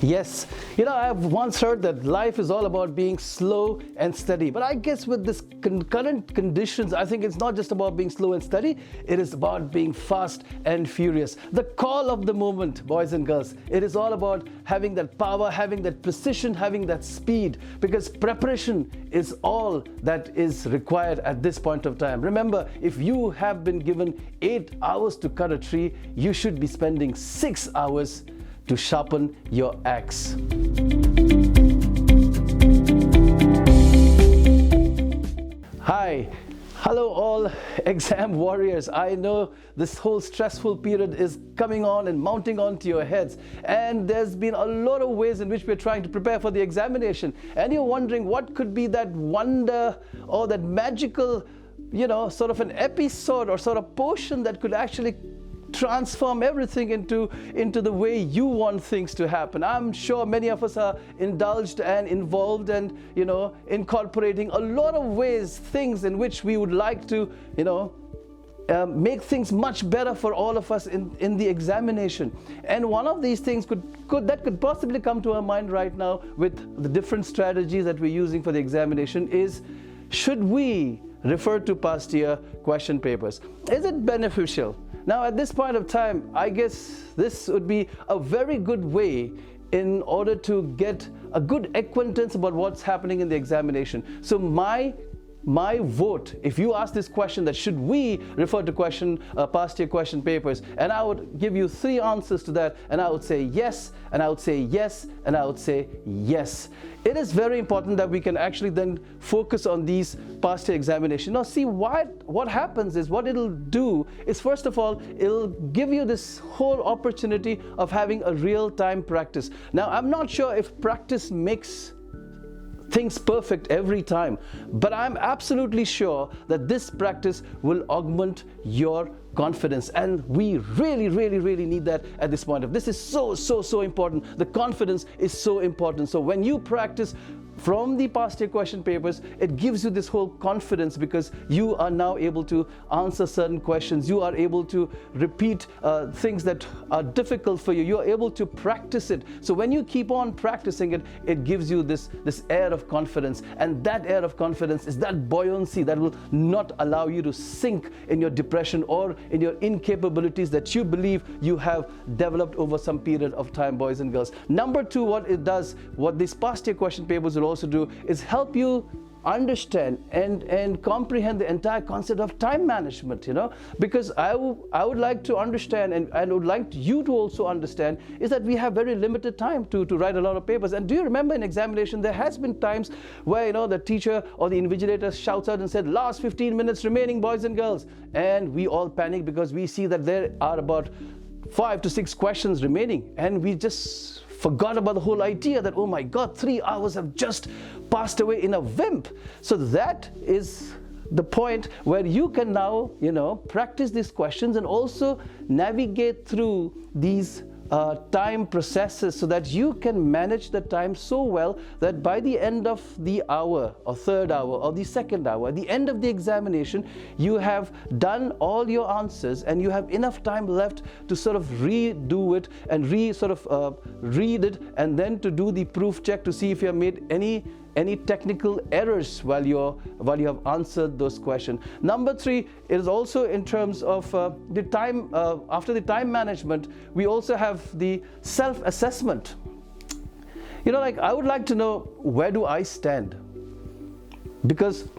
Yes, I've once heard that life is all about being slow and steady. But I guess with this current conditions, I think it's not just about being slow and steady, it is about being fast and furious. The call of the moment, boys and girls, it is all about having that power, having that precision, having that speed, because preparation is all that is required at this point of time. Remember, if you have been given 8 hours to cut a tree, you should be spending 6 hours to sharpen your axe. Hi, hello all exam warriors. I know this whole stressful period is coming on and mounting onto your heads, and there's been a lot of ways in which we're trying to prepare for the examination, and you're wondering what could be that wonder or that magical, sort of an episode or sort of potion that could actually transform everything into the way you want things to happen. I'm sure many of us are indulged and involved and incorporating a lot of things in which we would like to make things much better for all of us in the examination. And one of these things could possibly come to our mind right now with the different strategies that we're using for the examination is, should we refer to past year question papers? Is it beneficial? Now, at this point of time, I guess this would be a very good way in order to get a good acquaintance about what's happening in the examination. So my vote, if you ask this question, that should we refer to past year question papers, and I would give you 3 answers to that, and I would say yes, and I would say yes, and I would say yes. It is very important that we can actually then focus on these past year examinations. Now, see, what happens is, what it'll do is, first of all, it'll give you this whole opportunity of having a real-time practice. Now, I'm not sure if practice makes things perfect every time, but I'm absolutely sure that this practice will augment your confidence, and we really need that at this point. This is so important. The confidence is so important. So when you practice from the past year question papers, it gives you this whole confidence, because you are now able to answer certain questions. You are able to repeat things that are difficult for you. You are able to practice it. So when you keep on practicing it, it gives you this air of confidence, and that air of confidence is that buoyancy that will not allow you to sink in your depression or in your incapabilities that you believe you have developed over some period of time, boys and girls. Number 2, what these past year question papers will also do is help you understand and comprehend the entire concept of time management, because I would like to understand, and I would like you to also understand, is that we have very limited time to write a lot of papers. And do you remember in examination, there has been times where the teacher or the invigilator shouts out and said, last 15 minutes remaining, boys and girls, and we all panic because we see that there are about 5 to 6 questions remaining, and we just forgot about the whole idea that, oh my God, 3 hours have just passed away in a wimp. So that is the point where you can now, practice these questions and also navigate through these time processes, so that you can manage the time so well that by the end of the hour or third hour or the second hour, at the end of the examination, you have done all your answers and you have enough time left to sort of redo it and read it, and then to do the proof check to see if you have made any technical errors while you have answered those questions. Number 3 is also in terms of the time. After the time management, we also have the self-assessment. I would like to know, where do I stand? Because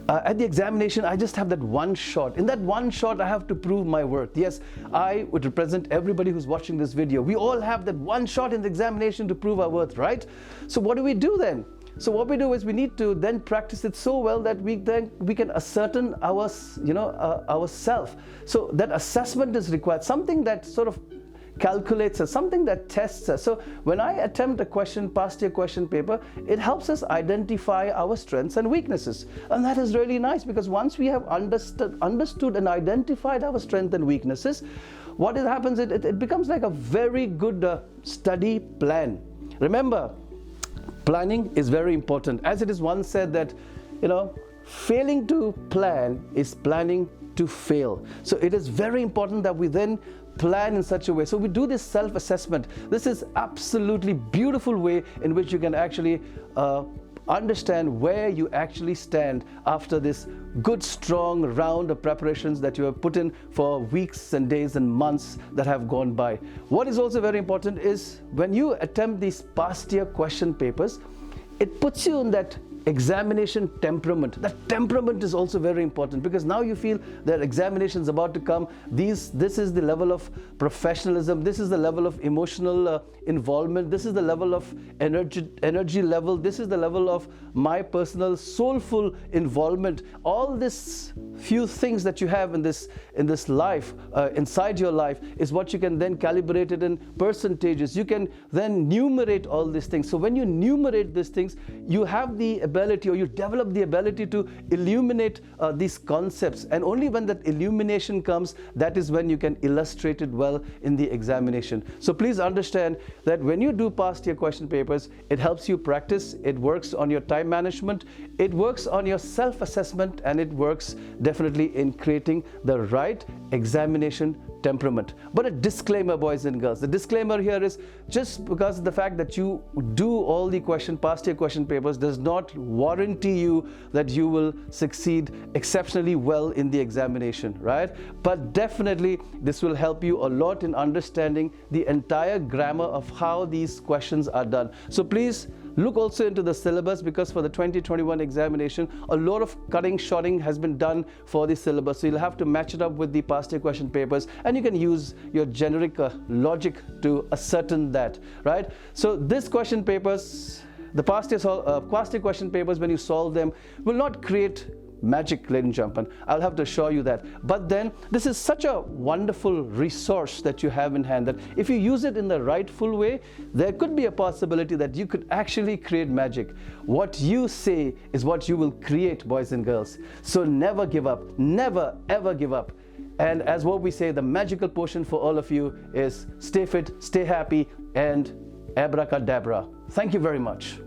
at the examination, I just have that one shot. In that one shot, I have to prove my worth. Yes, I would represent everybody who's watching this video. We all have that one shot in the examination to prove our worth, right? So what do we do then? So what we do is we need to then practice it so well that we can ascertain ourself. So that assessment is required, something that sort of calculates us, something that tests us. So when I attempt a past year question paper, it helps us identify our strengths and weaknesses. And that is really nice, because once we have understood and identified our strengths and weaknesses, what happens, it becomes like a very good study plan. Remember, planning is very important. As it is once said that, failing to plan is planning to fail. So it is very important that we then plan in such a way. So we do this self-assessment. This is absolutely beautiful way in which you can actually understand where you actually stand after this good strong round of preparations that you have put in for weeks and days and months that have gone by. What is also very important is when you attempt these past year question papers, it puts you in that examination temperament. That temperament is also very important, because now you feel that examination is about to come. This is the level of professionalism, this is the level of emotional involvement, this is the level of energy level, this is the level of my personal soulful involvement. All this few things that you have in this life, inside your life, is what you can then calibrate it in percentages. You can then numerate all these things. So when you numerate these things, you have the ability, or you develop the ability to illuminate these concepts, and only when that illumination comes, that is when you can illustrate it well in the examination. So please understand that when you do past year question papers, it helps you practice, it works on your time management, it works on your self-assessment, and it works definitely in creating the right examination temperament. But a disclaimer, boys and girls, the disclaimer here is, just because of the fact that you do all the past year question papers does not warranty you that you will succeed exceptionally well in the examination, right? But definitely this will help you a lot in understanding the entire grammar of how these questions are done. So please look also into the syllabus, because for the 2021 examination, a lot of cutting, shorting has been done for the syllabus. So you'll have to match it up with the past year question papers, and you can use your generic logic to ascertain that, right? So this question papers, the past year question papers, when you solve them, will not create magic, ladies and gentlemen. I'll have to assure you that. But then this is such a wonderful resource that you have in hand, that if you use it in the rightful way, there could be a possibility that you could actually create magic. What you say is what you will create, boys and girls. So never give up. Never ever give up. And as what we say, the magical potion for all of you is stay fit, stay happy, and abracadabra. Thank you very much.